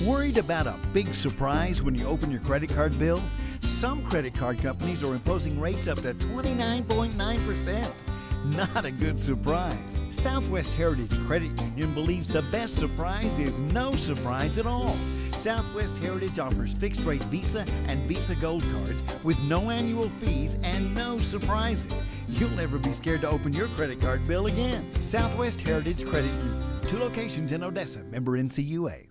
Worried about a big surprise when you open your credit card bill? Some credit card companies are imposing rates up to 29.9%. Not a good surprise. Southwest Heritage Credit Union believes the best surprise is no surprise at all. Southwest Heritage offers fixed-rate Visa and Visa Gold cards with no annual fees and no surprises. You'll never be scared to open your credit card bill again. Southwest Heritage Credit Union. 2 locations in Odessa. Member NCUA.